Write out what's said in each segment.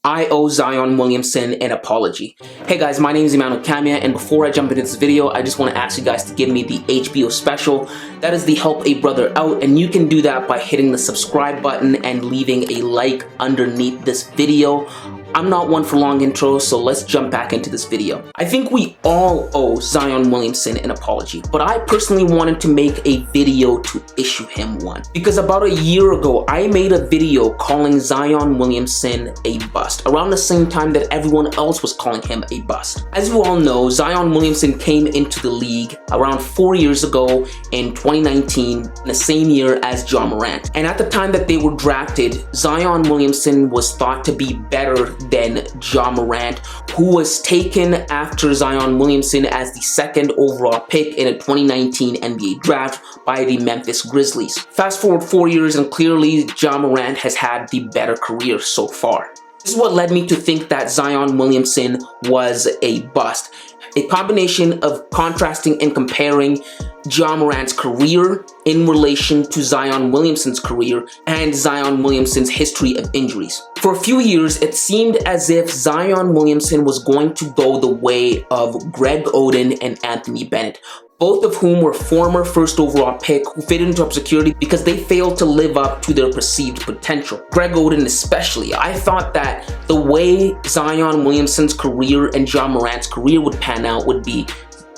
I owe Zion Williamson an apology. Hey guys, my name is Emmanuel Kamia, and before I jump into this video, I just want to ask you guys to give me the HBO special. That is the Help a Brother Out, and you can do that by hitting the subscribe button and leaving a like underneath this video. I'm not one for long intros, so let's jump back into this video. I think we all owe Zion Williamson an apology, but I personally wanted to make a video to issue him one. Because about a year ago, I made a video calling Zion Williamson a bust, around the same time that everyone else was calling him a bust. As you all know, Zion Williamson came into the league around 4 years ago in 2019, in the same year as Ja Morant. And at the time that they were drafted, Zion Williamson was thought to be better than Ja Morant, who was taken after Zion Williamson as the second overall pick in a 2019 NBA draft by the Memphis Grizzlies. Fast forward 4 years and clearly Ja Morant has had the better career so far. This is what led me to think that Zion Williamson was a bust. A combination of contrasting and comparing Ja Morant's career in relation to Zion Williamson's career and Zion Williamson's history of injuries. For a few years, it seemed as if Zion Williamson was going to go the way of Greg Oden and Anthony Bennett, both of whom were former first overall pick who fit into obscurity because they failed to live up to their perceived potential. Greg Oden especially. I thought that the way Zion Williamson's career and Ja Morant's career would pan out would be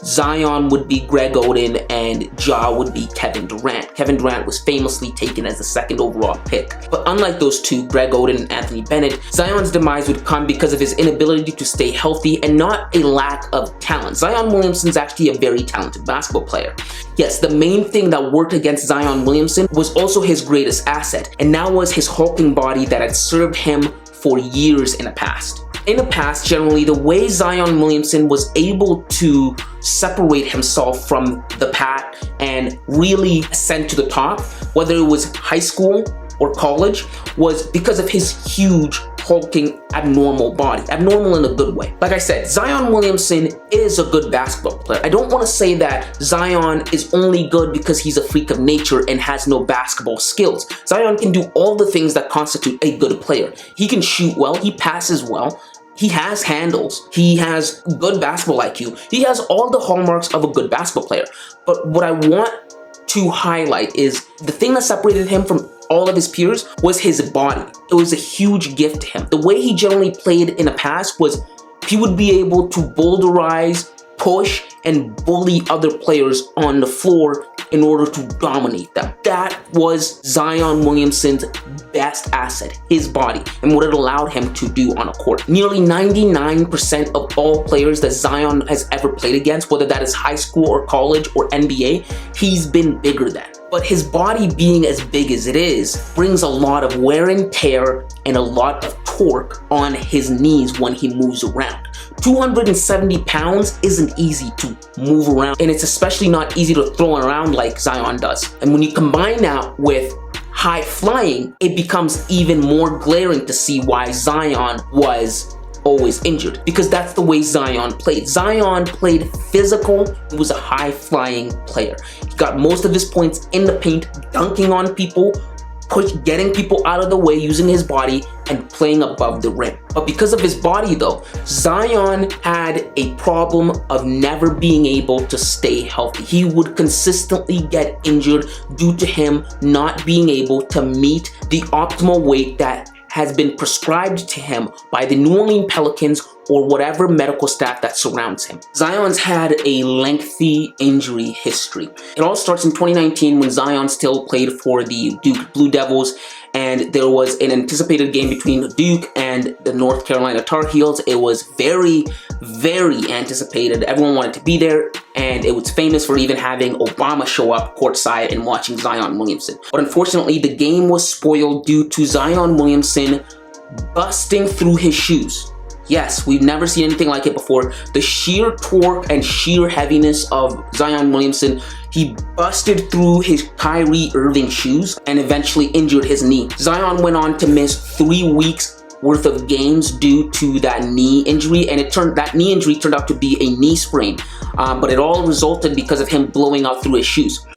Zion would be Greg Oden and Ja would be Kevin Durant. Kevin Durant was famously taken as the second overall pick. But unlike those two, Greg Oden and Anthony Bennett, Zion's demise would come because of his inability to stay healthy and not a lack of talent. Zion Williamson's actually a very talented basketball player. Yes, the main thing that worked against Zion Williamson was also his greatest asset, and that was his hulking body that had served him for years in the past. In the past, generally, the way Zion Williamson was able to separate himself from the pack and really ascend to the top, whether it was high school or college, was because of his huge, hulking, abnormal body. Abnormal in a good way. Like I said, Zion Williamson is a good basketball player. I don't want to say that Zion is only good because he's a freak of nature and has no basketball skills. Zion can do all the things that constitute a good player. He can shoot well, he passes well, he has handles, he has good basketball IQ, he has all the hallmarks of a good basketball player. But what I want to highlight is the thing that separated him from all of his peers was his body. It was a huge gift to him. The way he generally played in the past was he would be able to boulderize, push, and bully other players on the floor in order to dominate them. That was Zion Williamson's best asset, his body, and what it allowed him to do on a court. Nearly 99% of all players that Zion has ever played against, whether that is high school or college or NBA, he's been bigger than. But his body being as big as it is brings a lot of wear and tear and a lot of torque on his knees when he moves around. 270 pounds isn't easy to move around, and it's especially not easy to throw around like Zion does. And when you combine that with high flying, it becomes even more glaring to see why Zion was always injured, because that's the way Zion played. Zion played physical. He was a high-flying player. He got most of his points in the paint, dunking on people, getting people out of the way using his body, and playing above the rim. But because of his body though, Zion had a problem of never being able to stay healthy. He would consistently get injured due to him not being able to meet the optimal weight that has been prescribed to him by the New Orleans Pelicans or whatever medical staff that surrounds him. Zion's had a lengthy injury history. It all starts in 2019 when Zion still played for the Duke Blue Devils, and there was an anticipated game between Duke and the North Carolina Tar Heels. It was very, very anticipated. Everyone wanted to be there, and it was famous for even having Obama show up courtside and watching Zion Williamson. But unfortunately, the game was spoiled due to Zion Williamson busting through his shoes. Yes, we've never seen anything like it before. The sheer torque and sheer heaviness of Zion Williamson, he busted through his Kyrie Irving shoes and eventually injured his knee. Zion went on to miss 3 weeks worth of games due to that knee injury, and that knee injury turned out to be a knee sprain, but it all resulted because of him blowing out through his shoes.